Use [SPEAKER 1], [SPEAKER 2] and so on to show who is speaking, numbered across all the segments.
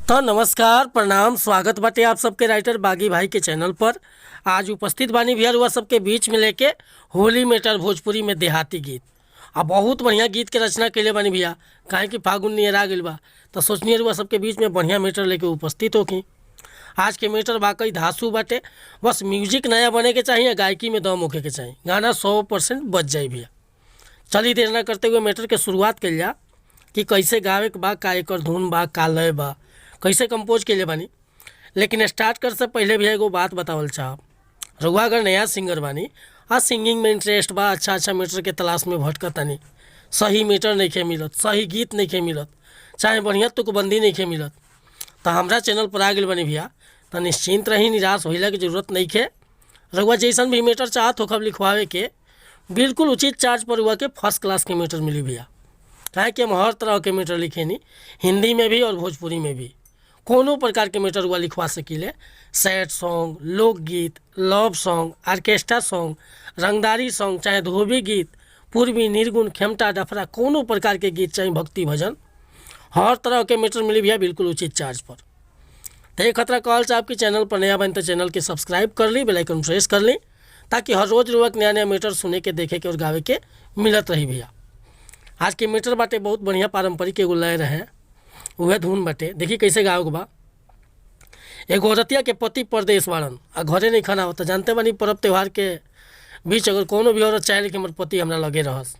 [SPEAKER 1] तो नमस्कार प्रणाम स्वागत बाटे आप सबके राइटर बागी भाई के चैनल पर। आज उपस्थित बानी भैया रुआ सबके बीच में लेके होली मेटर भोजपुरी में देहाती गीत। अब बहुत बढ़िया गीत के रचना कैले बानी भैया, काहे कि फागुन नियर आ गइल बा तो सोचनी रुआ सबके बीच में बढ़िया मेटर लेके उपस्थित होकी। आज के मेटर वाकई धांसू बाटे, बस म्यूजिक नया बने के चाहिए, गायकी में दम होके के चाहिए, गाना 100% बच जाए भैया। चली देर ना करते हुए मेटर के शुरुआत कइल जा कि कैसे गावे के बा, का एकर धुन बा, का लय बा, कैसे कंपोज के लिए बानी। लेकिन स्टार्ट कर से पहले भी एगो बात बतावल चाहब, रउआ अगर नया सिंगर बानी आ सिंगिंग में इंटरेस्ट बा, अच्छा मीटर के तलाश में भटकतानी, सही मीटर नहीं मिलत, सही गीत नहीं मिलत, चाहे बढ़िया तुकबंदी नहीं मिलत, तो हमारा चैनल पर आ गए बानी भैया। तो निश्चिंत रही, निराश होइला की जरूरत नहीं है। रउआ जैसन भी मीटर चाहत हो खब लिखवावे के, बिल्कुल उचित चार्ज पर हुआ के फर्स्ट क्लास के मीटर मिली भैया। काहे कि हम हर तरह के मीटर लिखे नी, हिंदी में भी और भोजपुरी में भी कोनो प्रकार के मीटर हुआ लिखवा सकीले। सैड सॉन्ग, लोकगीत, लव सॉन्ग, ऑर्केस्ट्रा सॉन्ग, रंगदारी सॉन्ग, चाहे धोबी गीत, पूर्वी, निर्गुण, खेमटा, डफरा, कोनो प्रकार के गीत चाहे भक्ति भजन, हर तरह के मीटर मिली भैया बिल्कुल उचित चार्ज पर। तो एक खतरा कॉल से आपके चैनल पर नया बने तो चैनल के सब्सक्राइब कर ली, बेल आइकन प्रेस कर ली, ताकि हर रोज़ रोज नया नया मीटर सुने के, देखे के और गावे के मिलत रही भैया। आज के मीटर बाटे बहुत बढ़िया पारंपरिक एगो लय रहे, वह धुन बाटे। देखी कैसे गावे के बा। एगो औरतिया के पति परदेश बाड़न आ घरे नहीं खाना होता, जानते बानी पर्व त्यौहार के बीच अगर कोनो भी औरत चाहे कि हमारे पति हमरा लगे रहस,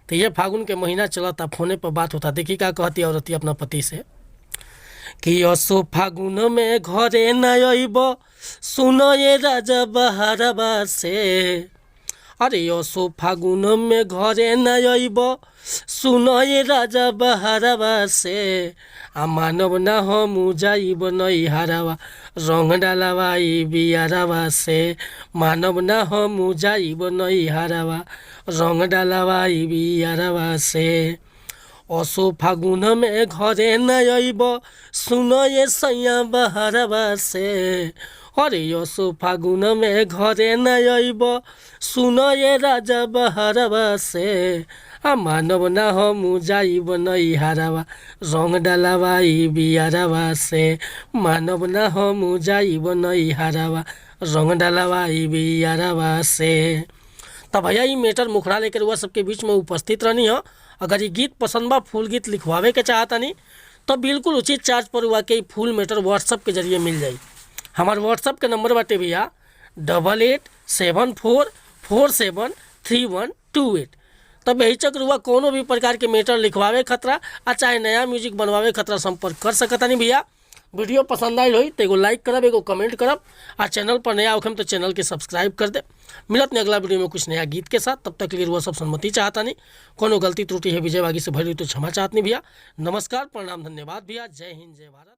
[SPEAKER 1] तो ये फागुन के महीना चलता, फोने पर बात होता। देखी का कहती औरतिया अपना पति से कि असो फागुन में घरे न अइब, सुनो ये राजा बहारबा से। अरे असो फागुन में घरे न अइब, सुनो ये राजा बहारबा से। आ मानव न हम जाइब नैहरवा, रंग डालवा ई बियारवा से। मानव न हम जाइब नैहरवा, रंग डालवा ई बियारवा से। असो फागुन में घरे न अइब, सुनो ये सैया बहारवा से। अरे असो फागुन में घरे न अइब, सुनो ये राजा बहारवा से। आ मानव न हम जाइब नैहरवा, रंग डालवा ई बियारवा से। मानव न हम जाइब नैहरवा, रंग डालवा ई बियारवा से। तब भैया ये मेटर मुखड़ा लेकर हुआ सबके बीच में उपस्थित रहनी हो। अगर ये गीत पसंद बा, फुल गीत लिखवावे के चाहता नहीं, तो बिल्कुल उचित चार्ज पर हुआ के फुल मेटर व्हाट्सअप के जरिए मिल जाए। हमारे व्हाट्सअप के नंबर बाटे भैया 8874473128। तब यही चक्र हुआ कोनो भी प्रकार के मेटर लिखवावे खतरा आ चाहे नया म्यूजिक बनवावे खतरा संपर्क कर सकता नहीं भैया। वीडियो पसंद आई हो तो एगो लाइक करब, एगो कमेंट करब, आ चैनल पर नया होखम तो चैनल के सब्सक्राइब कर दे। मिलत नहीं अगला वीडियो में कुछ नया गीत के साथ, तब तक के लिए वो सब सम्मति चाहता नहीं। कोनो गलती त्रुटि है विजय बागी से भरी तो क्षमा चाहत नहीं भैया। नमस्कार प्रणाम धन्यवाद भैया। जय हिंद जय भारत।